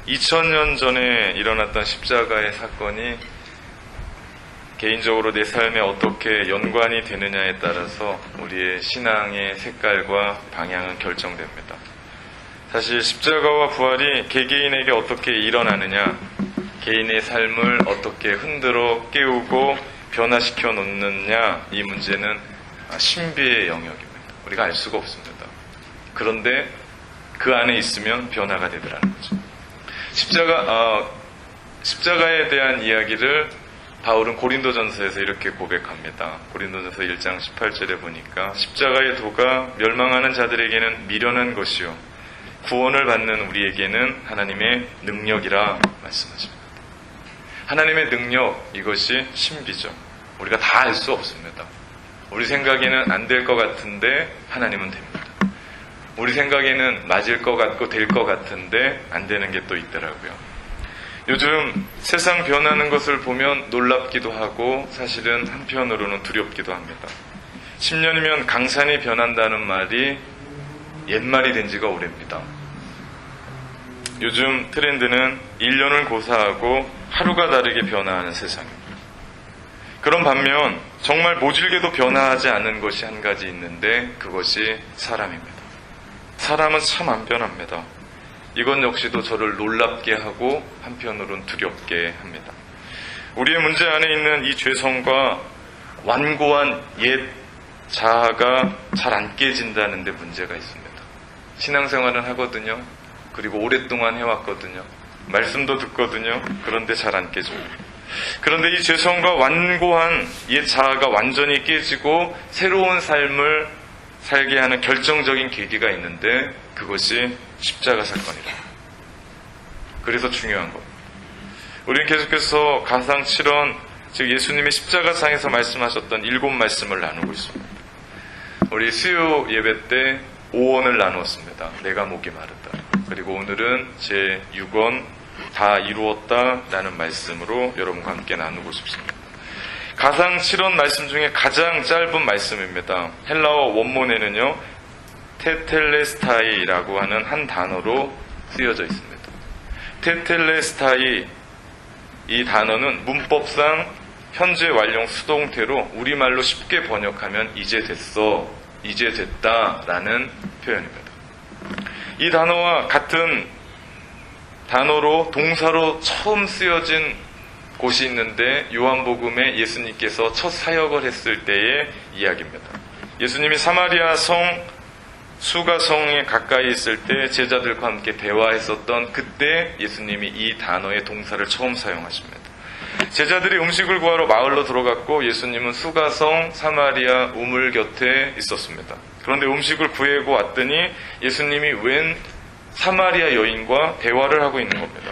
2000년 전에 일어났던 십자가의 사건이 개인적으로 내 삶에 어떻게 연관이 되느냐에 따라서 우리의 신앙의 색깔과 방향은 결정됩니다. 사실 십자가와 부활이 개개인에게 어떻게 일어나느냐, 개인의 삶을 어떻게 흔들어 깨우고 변화시켜 놓느냐, 이 문제는 신비의 영역입니다. 우리가 알 수가 없습니다. 그런데 그 안에 있으면 변화가 되더라는 거죠. 십자가에 대한 이야기를 바울은 고린도전서에서 이렇게 고백합니다. 고린도전서 1장 18절에 보니까 십자가의 도가 멸망하는 자들에게는 미련한 것이요 구원을 받는 우리에게는 하나님의 능력이라 말씀하십니다. 하나님의 능력, 이것이 신비죠. 우리가 다 알 수 없습니다. 우리 생각에는 안 될 것 같은데 하나님은 됩니다. 우리 생각에는 맞을 것 같고 될 것 같은데 안 되는 게 또 있더라고요. 요즘 세상 변하는 것을 보면 놀랍기도 하고 사실은 한편으로는 두렵기도 합니다. 10년이면 강산이 변한다는 말이 옛말이 된 지가 오래입니다. 요즘 트렌드는 1년을 고사하고 하루가 다르게 변화하는 세상입니다. 그런 반면 정말 모질게도 변화하지 않은 것이 한 가지 있는데 그것이 사람입니다. 사람은 참 안 변합니다. 이건 역시도 저를 놀랍게 하고 한편으로는 두렵게 합니다. 우리의 문제 안에 있는 이 죄성과 완고한 옛 자아가 잘 안 깨진다는 데 문제가 있습니다. 신앙생활은 하거든요. 그리고 오랫동안 해왔거든요. 말씀도 듣거든요. 그런데 잘 안 깨집니다. 그런데 이 죄성과 완고한 옛 자아가 완전히 깨지고 새로운 삶을 살게 하는 결정적인 계기가 있는데 그것이 십자가 사건이다. 그래서 중요한 겁니다. 우리는 계속해서 가상 7원, 즉 예수님의 십자가상에서 말씀하셨던 7말씀을 나누고 있습니다. 우리 수요 예배 때 5원을 나누었습니다. 내가 목이 마르다. 그리고 오늘은 제 6원 다 이루었다라는 말씀으로 여러분과 함께 나누고 싶습니다. 가상 7원 말씀 중에 가장 짧은 말씀입니다. 헬라어 원문에는요, 테텔레스타이라고 하는 한 단어로 쓰여져 있습니다. 테텔레스타이, 이 단어는 문법상 현재 완료 수동태로 우리말로 쉽게 번역하면 이제 됐어, 이제 됐다라는 표현입니다. 이 단어와 같은 단어로 동사로 처음 쓰여진 곳이 있는데 요한복음에 예수님께서 첫 사역을 했을 때의 이야기입니다. 예수님이 사마리아 성 수가성에 가까이 있을 때 제자들과 함께 대화했었던 그때 예수님이 이 단어의 동사를 처음 사용하십니다. 제자들이 음식을 구하러 마을로 들어갔고 예수님은 수가성 사마리아 우물 곁에 있었습니다. 그런데 음식을 구하고 왔더니 예수님이 웬 사마리아 여인과 대화를 하고 있는 겁니다.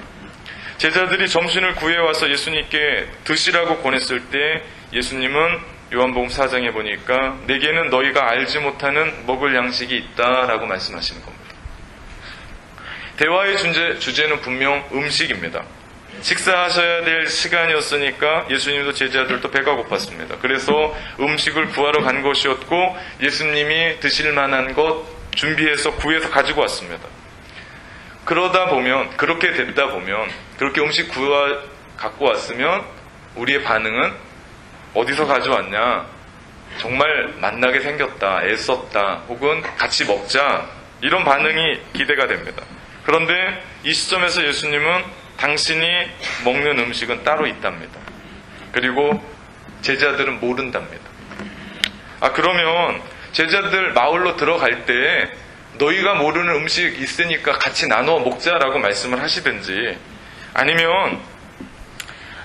제자들이 점심을 구해와서 예수님께 드시라고 권했을 때 예수님은 요한복음 4장에 보니까 내게는 너희가 알지 못하는 먹을 양식이 있다라고 말씀하시는 겁니다. 대화의 주제는 분명 음식입니다. 식사하셔야 될 시간이었으니까 예수님도 제자들도 배가 고팠습니다. 그래서 음식을 구하러 간 것이었고 예수님이 드실 만한 것 준비해서 구해서 가지고 왔습니다. 그러다 보면, 그렇게 됐다 보면, 그렇게 음식 갖고 왔으면 우리의 반응은 어디서 가져왔냐, 정말 만나게 생겼다, 애썼다, 혹은 같이 먹자, 이런 반응이 기대가 됩니다. 그런데 이 시점에서 예수님은 당신이 먹는 음식은 따로 있답니다. 그리고 제자들은 모른답니다. 그러면 제자들 마을로 들어갈 때 너희가 모르는 음식 있으니까 같이 나눠 먹자라고 말씀을 하시든지, 아니면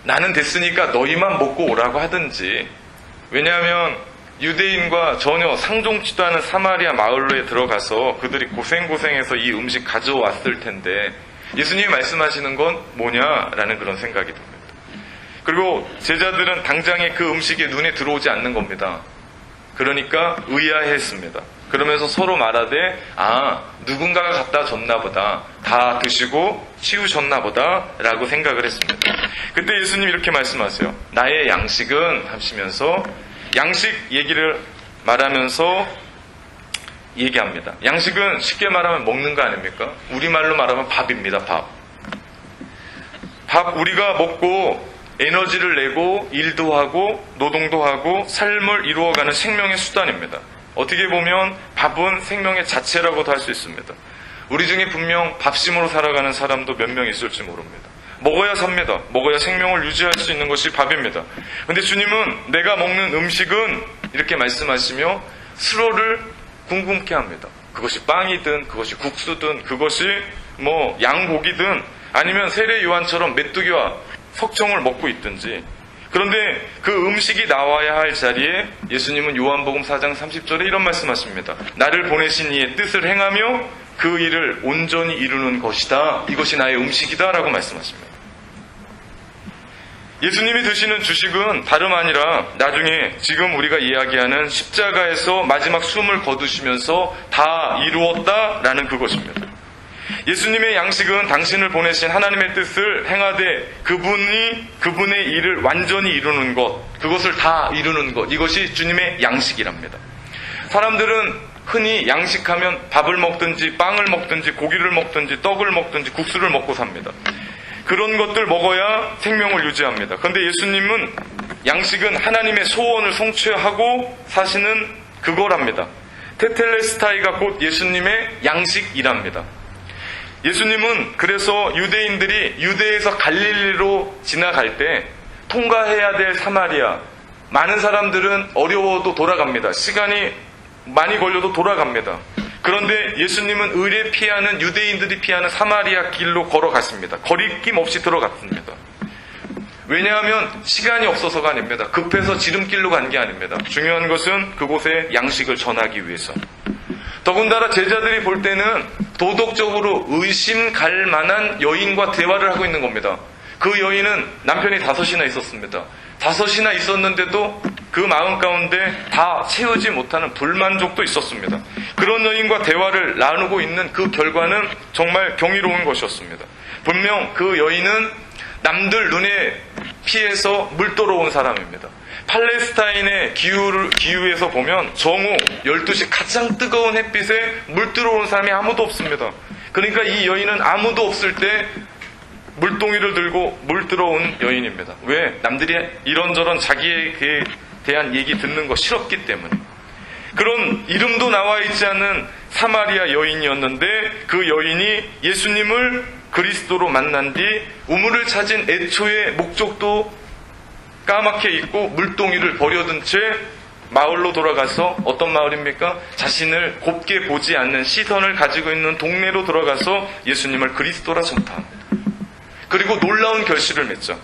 나는 됐으니까 너희만 먹고 오라고 하든지. 왜냐하면 유대인과 전혀 상종치도 않은 사마리아 마을로에 들어가서 그들이 고생해서 이 음식 가져왔을 텐데 예수님이 말씀하시는 건 뭐냐라는 그런 생각이 듭니다. 그리고 제자들은 당장에 그 음식이 눈에 들어오지 않는 겁니다. 그러니까 의아해했습니다. 그러면서 서로 말하되 누군가가 갖다 줬나 보다, 다 드시고 치우셨나 보다 라고 생각을 했습니다. 그때 예수님이 이렇게 말씀하세요. 나의 양식은 하시면서 양식 얘기를 말하면서 얘기합니다. 양식은 쉽게 말하면 먹는 거 아닙니까? 우리말로 말하면 밥입니다. 밥. 밥 우리가 먹고 에너지를 내고 일도 하고 노동도 하고 삶을 이루어가는 생명의 수단입니다. 어떻게 보면 밥은 생명의 자체라고도 할 수 있습니다. 우리 중에 분명 밥심으로 살아가는 사람도 몇 명 있을지 모릅니다. 먹어야 삽니다. 먹어야 생명을 유지할 수 있는 것이 밥입니다. 근데 주님은 내가 먹는 음식은 이렇게 말씀하시며 서로를 궁금케 합니다. 그것이 빵이든 그것이 국수든 그것이 양고기든 아니면 세례 요한처럼 메뚜기와 석청을 먹고 있든지, 그런데 그 음식이 나와야 할 자리에 예수님은 요한복음 4장 30절에 이런 말씀하십니다. 나를 보내신 이의 뜻을 행하며 그 일을 온전히 이루는 것이다. 이것이 나의 음식이다 라고 말씀하십니다. 예수님이 드시는 주식은 다름 아니라 나중에 지금 우리가 이야기하는 십자가에서 마지막 숨을 거두시면서 다 이루었다라는 그것입니다. 예수님의 양식은 당신을 보내신 하나님의 뜻을 행하되 그분의 일을 완전히 이루는 것, 그것을 다 이루는 것, 이것이 주님의 양식이랍니다. 사람들은 흔히 양식하면 밥을 먹든지 빵을 먹든지 고기를 먹든지 떡을 먹든지 국수를 먹고 삽니다. 그런 것들 먹어야 생명을 유지합니다. 그런데 예수님은 양식은 하나님의 소원을 성취하고 사시는 그거랍니다. 테텔레스타이가 곧 예수님의 양식이랍니다. 예수님은 그래서 유대인들이 유대에서 갈릴리로 지나갈 때 통과해야 될 사마리아, 많은 사람들은 어려워도 돌아갑니다. 시간이 많이 걸려도 돌아갑니다. 그런데 예수님은 의례 피하는 유대인들이 피하는 사마리아 길로 걸어갔습니다. 거리낌 없이 들어갔습니다. 왜냐하면 시간이 없어서가 아닙니다. 급해서 지름길로 간 게 아닙니다. 중요한 것은 그곳에 양식을 전하기 위해서. 더군다나 제자들이 볼 때는 도덕적으로 의심 갈 만한 여인과 대화를 하고 있는 겁니다. 그 여인은 남편이 5이나 있었습니다. 5이나 있었는데도 그 마음 가운데 다 채우지 못하는 불만족도 있었습니다. 그런 여인과 대화를 나누고 있는 그 결과는 정말 경이로운 것이었습니다. 분명 그 여인은 남들 눈에 피해서 물도러 온 사람입니다. 팔레스타인의 기후에서 보면 정오 12시 가장 뜨거운 햇빛에 물 들어온 사람이 아무도 없습니다. 그러니까 이 여인은 아무도 없을 때 물동이를 들고 물 들어온 여인입니다. 왜? 남들이 이런저런 자기에게 대한 얘기 듣는 거 싫었기 때문에. 그런 이름도 나와 있지 않는 사마리아 여인이었는데 그 여인이 예수님을 그리스도로 만난 뒤 우물을 찾은 애초의 목적도 까맣게 잊고 물동이를 버려둔 채 마을로 돌아가서, 어떤 마을입니까? 자신을 곱게 보지 않는 시선을 가지고 있는 동네로 돌아가서 예수님을 그리스도라 전파합니다. 그리고 놀라운 결실을 맺죠.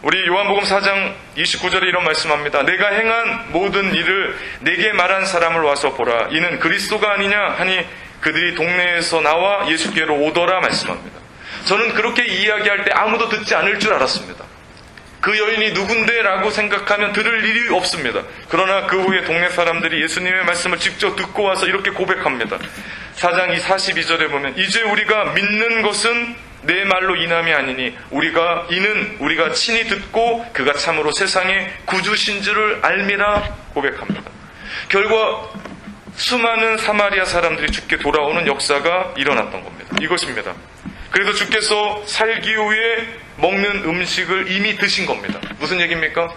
우리 요한복음 4장 29절에 이런 말씀합니다. 내가 행한 모든 일을 내게 말한 사람을 와서 보라. 이는 그리스도가 아니냐 하니 그들이 동네에서 나와 예수께로 오더라 말씀합니다. 저는 그렇게 이야기할 때 아무도 듣지 않을 줄 알았습니다. 그 여인이 누군데? 라고 생각하면 들을 일이 없습니다. 그러나 그 후에 동네 사람들이 예수님의 말씀을 직접 듣고 와서 이렇게 고백합니다. 4장 42절에 보면 이제 우리가 믿는 것은 내 말로 인함이 아니니 이는 우리가 친히 듣고 그가 참으로 세상의 구주신 줄을 알미라 고백합니다. 결과 수많은 사마리아 사람들이 주께 돌아오는 역사가 일어났던 겁니다. 이것입니다. 그래서 주께서 살기 위해 먹는 음식을 이미 드신 겁니다. 무슨 얘기입니까?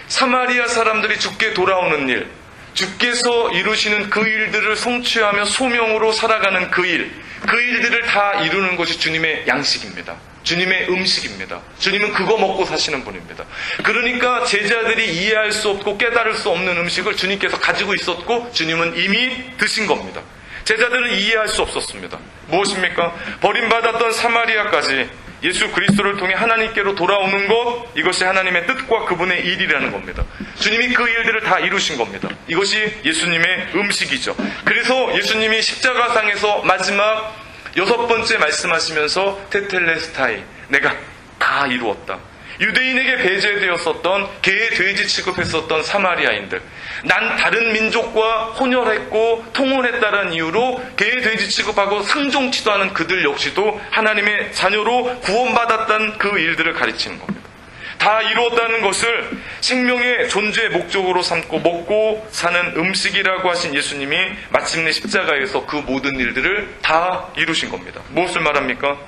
사마리아 사람들이 주께 돌아오는 일, 주께서 이루시는 그 일들을 성취하며 소명으로 살아가는 그 일들을 다 이루는 것이 주님의 양식입니다. 주님의 음식입니다. 주님은 그거 먹고 사시는 분입니다. 그러니까 제자들이 이해할 수 없고 깨달을 수 없는 음식을 주님께서 가지고 있었고 주님은 이미 드신 겁니다. 제자들은 이해할 수 없었습니다. 무엇입니까? 버림받았던 사마리아까지 예수 그리스도를 통해 하나님께로 돌아오는 것, 이것이 하나님의 뜻과 그분의 일이라는 겁니다. 주님이 그 일들을 다 이루신 겁니다. 이것이 예수님의 음식이죠. 그래서 예수님이 십자가상에서 마지막 6번째 말씀하시면서 테텔레스타이, 내가 다 이루었다. 유대인에게 배제되었었던 개, 돼지 취급했었던 사마리아인들, 난 다른 민족과 혼혈했고 통혼했다는 이유로 개, 돼지 취급하고 상종치도 않은 그들 역시도 하나님의 자녀로 구원받았다는 그 일들을 가르치는 겁니다. 다 이루었다는 것을 생명의 존재의 목적으로 삼고 먹고 사는 음식이라고 하신 예수님이 마침내 십자가에서 그 모든 일들을 다 이루신 겁니다. 무엇을 말합니까?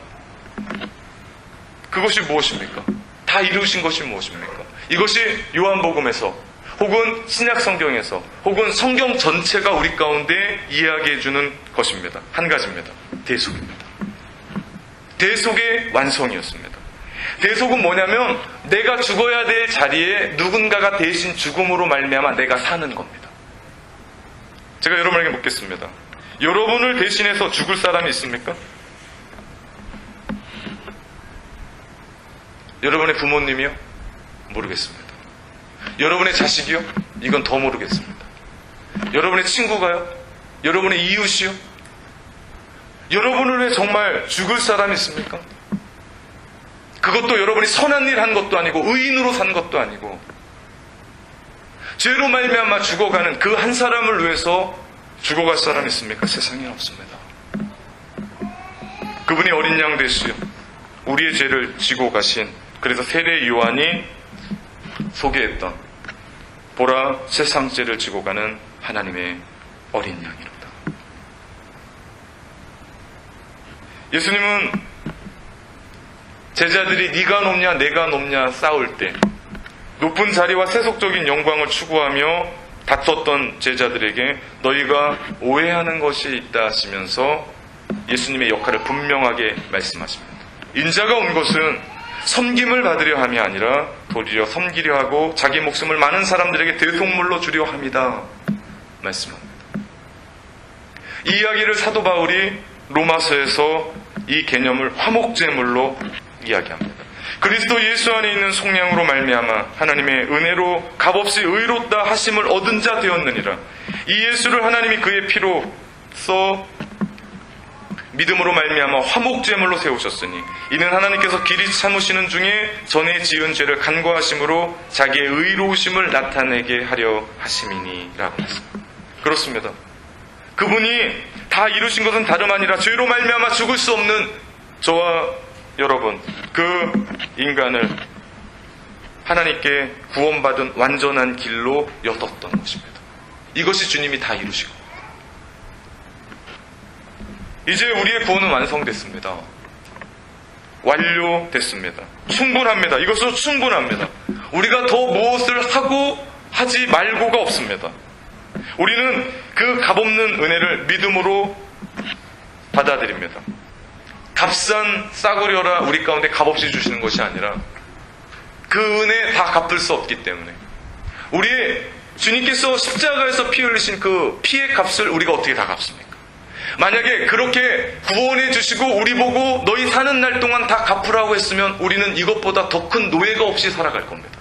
그것이 무엇입니까? 다 이루신 것이 무엇입니까? 이것이 요한복음에서 혹은 신약 성경에서 혹은 성경 전체가 우리 가운데 이야기해주는 것입니다. 한 가지입니다. 대속입니다. 대속의 완성이었습니다. 대속은 뭐냐면 내가 죽어야 될 자리에 누군가가 대신 죽음으로 말미암아 내가 사는 겁니다. 제가 여러분에게 묻겠습니다. 여러분을 대신해서 죽을 사람이 있습니까? 여러분의 부모님이요? 모르겠습니다. 여러분의 자식이요? 이건 더 모르겠습니다. 여러분의 친구가요? 여러분의 이웃이요? 여러분을 위해 정말 죽을 사람이 있습니까? 그것도 여러분이 선한 일 한 것도 아니고 의인으로 산 것도 아니고 죄로 말미암아 죽어가는 그 한 사람을 위해서 죽어갈 사람이 있습니까? 세상에 없습니다. 그분이 어린 양 되시오 우리의 죄를 지고 가신, 그래서 세례 요한이 소개했던 보라 세상 죄를 지고 가는 하나님의 어린 양이로다. 예수님은 제자들이 네가 높냐 내가 높냐 싸울 때 높은 자리와 세속적인 영광을 추구하며 다퉜던 제자들에게 너희가 오해하는 것이 있다 하시면서 예수님의 역할을 분명하게 말씀하십니다. 인자가 온 것은 섬김을 받으려 함이 아니라 도리어 섬기려 하고 자기 목숨을 많은 사람들에게 대속물로 주려 함이다 말씀합니다. 이 이야기를 사도 바울이 로마서에서 이 개념을 화목제물로 이야기합니다. 그리스도 예수 안에 있는 속량으로 말미암아 하나님의 은혜로 값없이 의롭다 하심을 얻은 자 되었느니라. 이 예수를 하나님이 그의 피로써 믿음으로 말미암아 화목제물로 세우셨으니 이는 하나님께서 길이 참으시는 중에 전에 지은 죄를 간과하심으로 자기의 의로우심을 나타내게 하려 하심이니라고 했습니다. 그렇습니다. 그분이 다 이루신 것은 다름 아니라 죄로 말미암아 죽을 수 없는 저와 여러분, 그 인간을 하나님께 구원받은 완전한 길로 여뒀던 것입니다. 이것이 주님이 다 이루신 겁니다. 이제 우리의 구원은 완성됐습니다. 완료됐습니다. 충분합니다. 이것으로 충분합니다. 우리가 더 무엇을 하고 하지 말고가 없습니다. 우리는 그 값없는 은혜를 믿음으로 받아들입니다. 값싼 싸구려라 우리 가운데 값없이 주시는 것이 아니라 그 은혜 다 갚을 수 없기 때문에 우리 주님께서 십자가에서 피 흘리신 그 피의 값을 우리가 어떻게 다 갚습니까? 만약에 그렇게 구원해 주시고 우리 보고 너희 사는 날 동안 다 갚으라고 했으면 우리는 이것보다 더 큰 노예가 없이 살아갈 겁니다.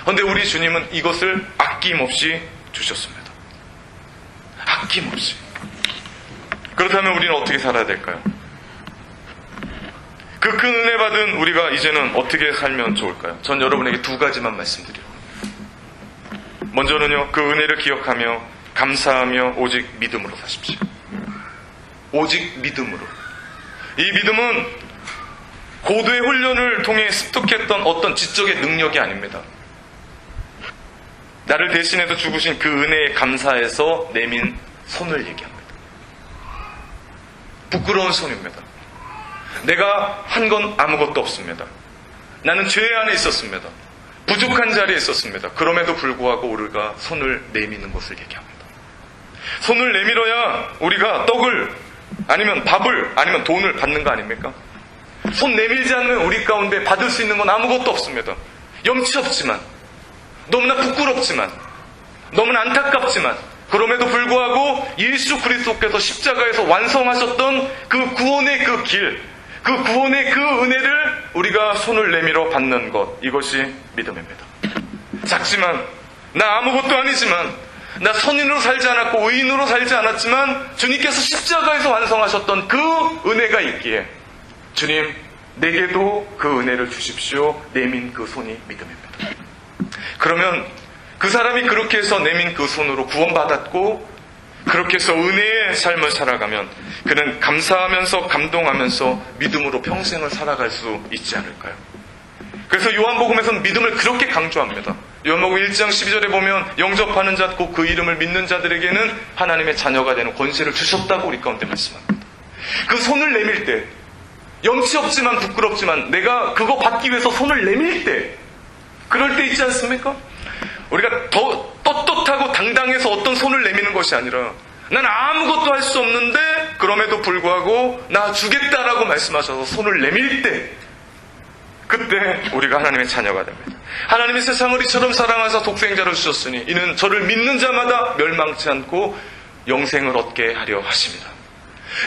그런데 우리 주님은 이것을 아낌없이 주셨습니다. 아낌없이. 그렇다면 우리는 어떻게 살아야 될까요? 그 큰 은혜 받은 우리가 이제는 어떻게 살면 좋을까요? 전 여러분에게 두 가지만 말씀드려요. 먼저는요, 그 은혜를 기억하며 감사하며 오직 믿음으로 사십시오. 오직 믿음으로. 이 믿음은 고도의 훈련을 통해 습득했던 어떤 지적의 능력이 아닙니다. 나를 대신해서 죽으신 그 은혜에 감사해서 내민 손을 얘기합니다. 부끄러운 손입니다. 내가 한 건 아무것도 없습니다. 나는 죄 안에 있었습니다. 부족한 자리에 있었습니다. 그럼에도 불구하고 우리가 손을 내미는 것을 얘기합니다. 손을 내밀어야 우리가 떡을 아니면 밥을 아니면 돈을 받는 거 아닙니까? 손 내밀지 않으면 우리 가운데 받을 수 있는 건 아무것도 없습니다. 염치 없지만, 너무나 부끄럽지만, 너무나 안타깝지만, 그럼에도 불구하고 예수 그리스도께서 십자가에서 완성하셨던 그 구원의 그 길, 그 구원의 그 은혜를 우리가 손을 내밀어 받는 것, 이것이 믿음입니다. 작지만, 나 아무것도 아니지만, 나 선인으로 살지 않았고 의인으로 살지 않았지만 주님께서 십자가에서 완성하셨던 그 은혜가 있기에 주님, 내게도 그 은혜를 주십시오. 내민 그 손이 믿음입니다. 그러면 그 사람이 그렇게 해서 내민 그 손으로 구원받았고 그렇게 해서 은혜의 삶을 살아가면 그는 감사하면서 감동하면서 믿음으로 평생을 살아갈 수 있지 않을까요? 그래서 요한복음에서는 믿음을 그렇게 강조합니다. 요한복음 1장 12절에 보면 영접하는 자, 곧 그 이름을 믿는 자들에게는 하나님의 자녀가 되는 권세를 주셨다고 우리 가운데 말씀합니다. 그 손을 내밀 때 염치 없지만 부끄럽지만 내가 그거 받기 위해서 손을 내밀 때, 그럴 때 있지 않습니까? 우리가 더 떳떳하고 당당해서 어떤 손을 내미는 것이 아니라 난 아무것도 할 수 없는데 그럼에도 불구하고 나 주겠다라고 말씀하셔서 손을 내밀 때, 그때 우리가 하나님의 자녀가 됩니다. 하나님이 세상을 이처럼 사랑하사 독생자를 주셨으니 이는 저를 믿는 자마다 멸망치 않고 영생을 얻게 하려 하십니다.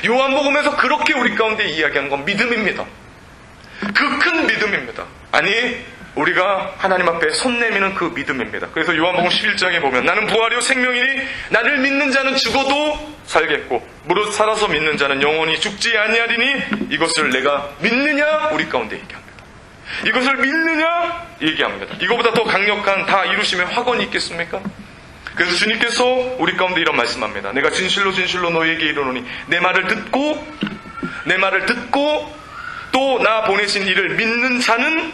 요한복음에서 그렇게 우리 가운데 이야기한 건 믿음입니다. 그 큰 믿음입니다. 아니, 우리가 하나님 앞에 손 내미는 그 믿음입니다. 그래서 요한복음 11장에 보면 나는 부활이요 생명이니 나를 믿는 자는 죽어도 살겠고 무릇 살아서 믿는 자는 영원히 죽지 아니하리니 이것을 내가 믿느냐? 우리 가운데 얘기합니다. 이것을 믿느냐? 얘기합니다. 이거보다 더 강력한 다 이루심의 확언이 있겠습니까? 그래서 주님께서 우리 가운데 이런 말씀합니다. 내가 진실로 진실로 너희에게 이르노니 내 말을 듣고 또 나 보내신 이를 믿는 자는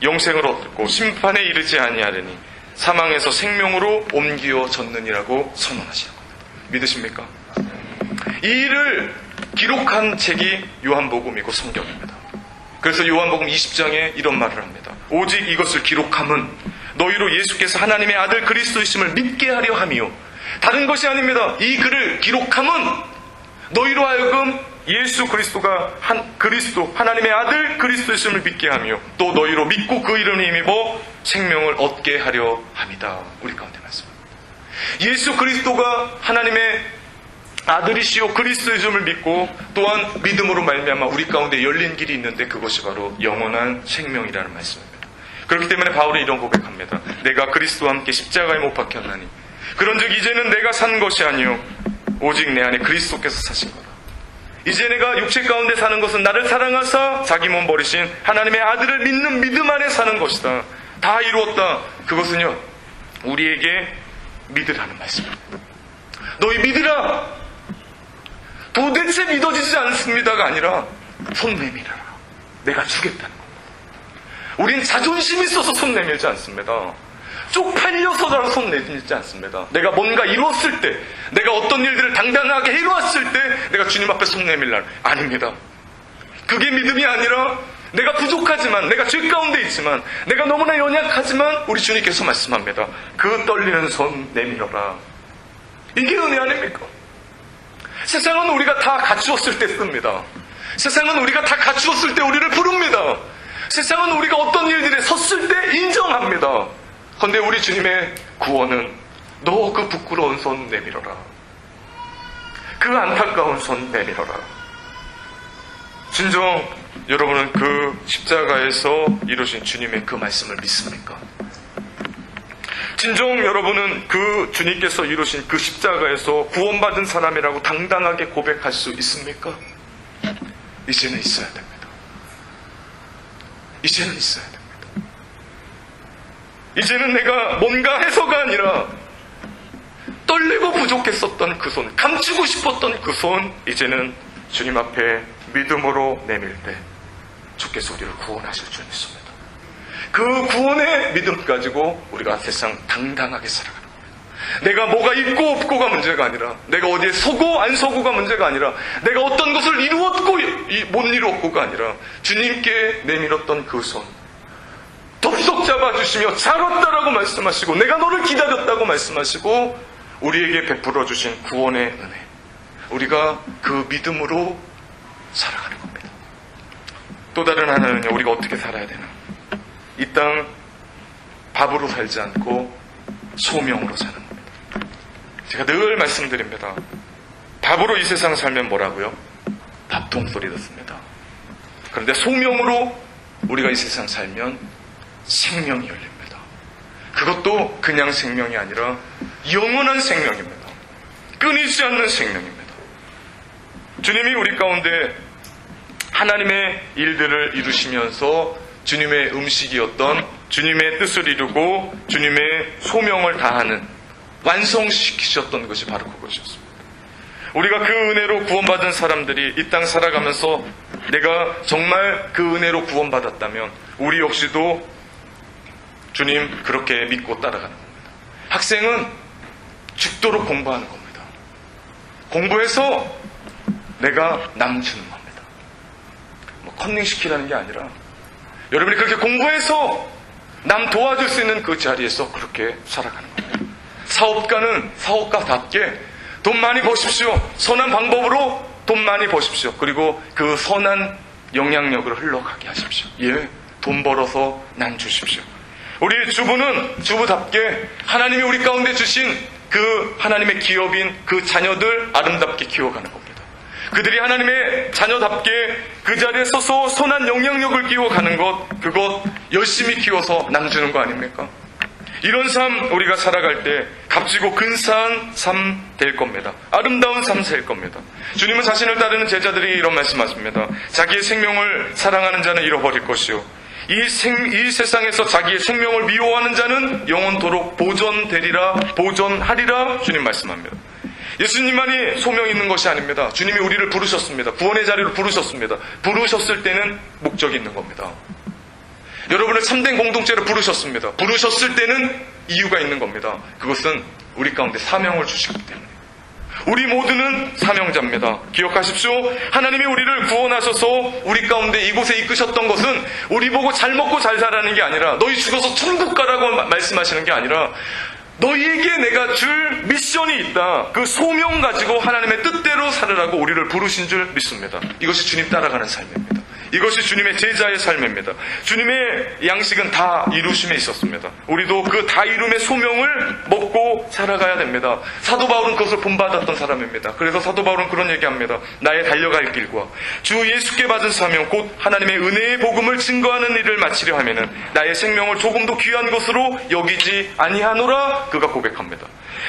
영생을 얻고 심판에 이르지 아니하리니 사망에서 생명으로 옮겨졌느니라고 선언하시는 겁니다. 믿으십니까? 이 일을 기록한 책이 요한복음이고 성경입니다. 그래서 요한복음 20장에 이런 말을 합니다. 오직 이것을 기록함은 너희로 예수께서 하나님의 아들 그리스도이심을 믿게 하려 함이요. 다른 것이 아닙니다. 이 글을 기록함은 너희로 하여금 예수 그리스도가 그리스도 하나님의 아들 그리스도이심을 믿게 하며 또 너희로 믿고 그 이름을 힘입어 생명을 얻게 하려 함이다. 우리 가운데 말씀합니다. 예수 그리스도가 하나님의 아들이시오 그리스도이심을 믿고 또한 믿음으로 말미암아 우리 가운데 열린 길이 있는데 그것이 바로 영원한 생명이라는 말씀입니다. 그렇기 때문에 바울이 이런 고백합니다. 내가 그리스도와 함께 십자가에 못 박혔나니 그런즉 이제는 내가 산 것이 아니요 오직 내 안에 그리스도께서 사신 거다. 이제 내가 육체 가운데 사는 것은 나를 사랑하사 자기 몸 버리신 하나님의 아들을 믿는 믿음 안에 사는 것이다. 다 이루었다. 그것은요 우리에게 믿으라는 말씀입니다. 너희 믿으라. 도대체 믿어지지 않습니다가 아니라 손 내밀어라. 내가 주겠다는 겁니다. 우린 자존심이 있어서 손 내밀지 않습니다. 쪽팔려서 손 내밀지 않습니다. 내가 뭔가 이루었을 때, 내가 어떤 일들을 당당하게 해놓았을 때 내가 주님 앞에 손 내밀라. 아닙니다. 그게 믿음이 아니라 내가 부족하지만, 내가 죄 가운데 있지만, 내가 너무나 연약하지만 우리 주님께서 말씀합니다. 그 떨리는 손 내밀어라. 이게 은혜 아닙니까? 세상은 우리가 다 갖추었을 때 씁니다. 세상은 우리가 다 갖추었을 때 우리를 부릅니다. 세상은 우리가 어떤 일들에 섰을 때 인정합니다. 그런데 우리 주님의 구원은 너 그 부끄러운 손 내밀어라. 그 안타까운 손 내밀어라. 진정 여러분은 그 십자가에서 이루신 주님의 그 말씀을 믿습니까? 진정 여러분은 그 주님께서 이루신 그 십자가에서 구원받은 사람이라고 당당하게 고백할 수 있습니까? 이제는 있어야 됩니다. 이제는 있어야 됩니다. 이제는 내가 뭔가 해서가 아니라 떨리고 부족했었던 그 손, 감추고 싶었던 그 손, 이제는 주님 앞에 믿음으로 내밀 때 주께서 우리를 구원하실 줄 믿습니다. 그 구원의 믿음 가지고 우리가 세상 당당하게 살아가는 겁니다. 내가 뭐가 있고 없고가 문제가 아니라, 내가 어디에 서고 안 서고가 문제가 아니라, 내가 어떤 것을 이루었고 못 이루었고가 아니라 주님께 내밀었던 그 손 덥석 잡아주시며 잘 왔다라고 말씀하시고 내가 너를 기다렸다고 말씀하시고 우리에게 베풀어 주신 구원의 은혜, 우리가 그 믿음으로 살아가는 겁니다. 또 다른 하나는요, 우리가 어떻게 살아야 되나? 이 땅 밥으로 살지 않고 소명으로 사는 겁니다. 제가 늘 말씀드립니다. 밥으로 이 세상 살면 뭐라고요? 밥통 소리 듣습니다. 그런데 소명으로 우리가 이 세상 살면 생명이 열립니다. 그것도 그냥 생명이 아니라 영원한 생명입니다. 끊이지 않는 생명입니다. 주님이 우리 가운데 하나님의 일들을 이루시면서 주님의 음식이었던 주님의 뜻을 이루고 주님의 소명을 다하는, 완성시키셨던 것이 바로 그것이었습니다. 우리가 그 은혜로 구원받은 사람들이 이 땅 살아가면서 내가 정말 그 은혜로 구원받았다면 우리 역시도 주님 그렇게 믿고 따라가는 겁니다. 학생은 죽도록 공부하는 겁니다. 공부해서 내가 남 주는 겁니다. 컨닝시키라는 게 아니라 여러분이 그렇게 공부해서 남 도와줄 수 있는 그 자리에서 그렇게 살아가는 겁니다. 사업가는 사업가답게 돈 많이 버십시오. 선한 방법으로 돈 많이 버십시오. 그리고 그 선한 영향력을 흘러가게 하십시오. 예, 돈 벌어서 남 주십시오. 우리 주부는 주부답게 하나님이 우리 가운데 주신 그 하나님의 기업인 그 자녀들 아름답게 키워가는 겁니다. 그들이 하나님의 자녀답게 그 자리에 서서 선한 영향력을 키워가는 것, 그것 열심히 키워서 남 주는 거 아닙니까? 이런 삶 우리가 살아갈 때 값지고 근사한 삶 될 겁니다. 아름다운 삶 될 겁니다. 주님은 자신을 따르는 제자들이 이런 말씀하십니다. 자기의 생명을 사랑하는 자는 잃어버릴 것이요, 이 세상에서 자기의 생명을 미워하는 자는 영원토록 보존하리라 주님 말씀합니다. 예수님만이 소명이 있는 것이 아닙니다. 주님이 우리를 부르셨습니다. 구원의 자리로 부르셨습니다. 부르셨을 때는 목적이 있는 겁니다. 여러분을 참된 공동체로 부르셨습니다. 부르셨을 때는 이유가 있는 겁니다. 그것은 우리 가운데 사명을 주시기 때문에. 우리 모두는 사명자입니다. 기억하십시오. 하나님이 우리를 구원하셔서 우리 가운데 이곳에 이끄셨던 것은 우리 보고 잘 먹고 잘 살라는 게 아니라, 너희 죽어서 천국 가라고 말씀하시는 게 아니라, 너희에게 내가 줄 미션이 있다. 그 소명 가지고 하나님의 뜻대로 살으라고 우리를 부르신 줄 믿습니다. 이것이 주님 따라가는 삶입니다. 이것이 주님의 제자의 삶입니다. 주님의 양식은 다 이루심에 있었습니다. 우리도 그 다 이룸의 소명을 먹고 살아가야 됩니다. 사도 바울은 그것을 본받았던 사람입니다. 그래서 사도 바울은 그런 얘기합니다. 나의 달려갈 길과 주 예수께 받은 사명 곧 하나님의 은혜의 복음을 증거하는 일을 마치려 하면은 나의 생명을 조금도 귀한 것으로 여기지 아니하노라 그가 고백합니다.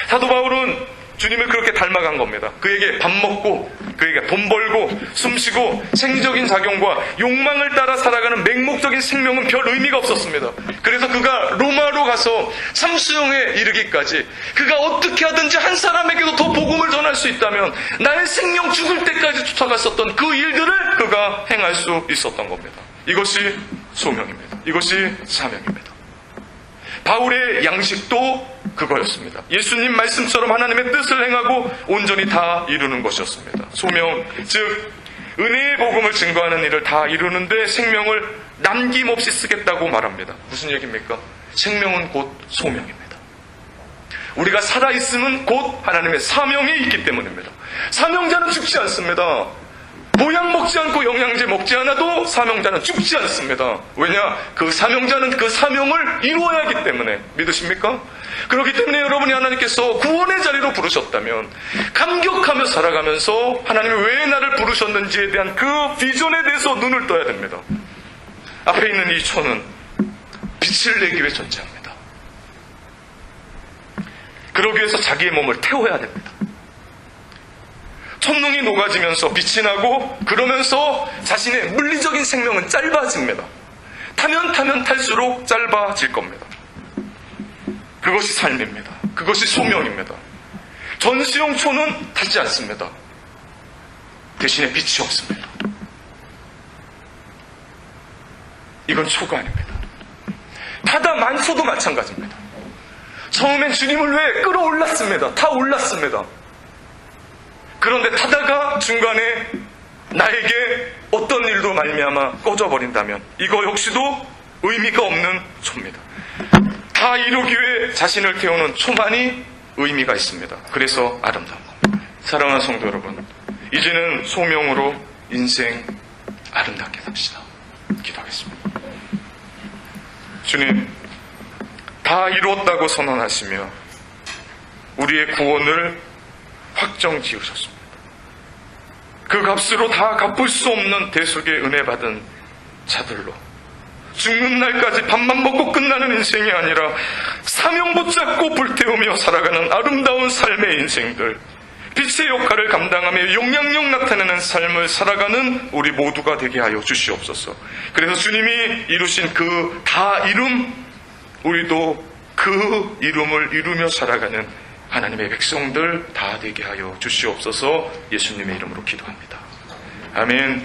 사도 바울은 주님을 그렇게 닮아간 겁니다. 그에게 밥 먹고, 그에게 돈 벌고, 숨쉬고, 생리적인 작용과 욕망을 따라 살아가는 맹목적인 생명은 별 의미가 없었습니다. 그래서 그가 로마로 가서 참수형에 이르기까지 그가 어떻게 하든지 한 사람에게도 더 복음을 전할 수 있다면 나의 생명 죽을 때까지 쫓아갔었던 그 일들을 그가 행할 수 있었던 겁니다. 이것이 소명입니다. 이것이 사명입니다. 바울의 양식도 그거였습니다. 예수님 말씀처럼 하나님의 뜻을 행하고 온전히 다 이루는 것이었습니다. 소명, 즉 은혜의 복음을 증거하는 일을 다 이루는데 생명을 남김없이 쓰겠다고 말합니다. 무슨 얘기입니까? 생명은 곧 소명입니다. 우리가 살아있음은 곧 하나님의 사명이 있기 때문입니다. 사명자는 죽지 않습니다. 보약 먹지 않고 영양제 먹지 않아도 사명자는 죽지 않습니다. 왜냐? 그 사명자는 그 사명을 이루어야 하기 때문에. 믿으십니까? 그렇기 때문에 여러분이 하나님께서 구원의 자리로 부르셨다면 감격하며 살아가면서 하나님이 왜 나를 부르셨는지에 대한 그 비전에 대해서 눈을 떠야 됩니다. 앞에 있는 이 초는 빛을 내기 위해 존재합니다. 그러기 위해서 자기의 몸을 태워야 됩니다. 천둥이 녹아지면서 빛이 나고 그러면서 자신의 물리적인 생명은 짧아집니다. 타면 탈수록 짧아질 겁니다. 그것이 삶입니다. 그것이 소명입니다. 전시용 초는 타지 않습니다. 대신에 빛이 없습니다. 이건 초가 아닙니다. 타다 만초도 마찬가지입니다. 처음엔 주님을 왜 끌어올랐습니다. 다 올랐습니다. 그런데 타다가 중간에 나에게 어떤 일도 말미암아 꺼져버린다면 이거 역시도 의미가 없는 초입니다. 다 이루기 위해 자신을 태우는 초만이 의미가 있습니다. 그래서 아름다운 겁니다. 사랑하는 성도 여러분, 이제는 소명으로 인생 아름답게 삽시다. 기도하겠습니다. 주님, 다 이루었다고 선언하시며 우리의 구원을 확정 지으셨습니다. 그 값으로 다 갚을 수 없는 대속의 은혜 받은 자들로 죽는 날까지 밥만 먹고 끝나는 인생이 아니라 사명 붙잡고 불태우며 살아가는 아름다운 삶의 인생들, 빛의 역할을 감당하며 영향력 나타내는 삶을 살아가는 우리 모두가 되게 하여 주시옵소서. 그래서 주님이 이루신 그 다 이룸, 우리도 그 이룸을 이루며 살아가는 하나님의 백성들 다 되게 하여 주시옵소서. 예수님의 이름으로 기도합니다. 아멘.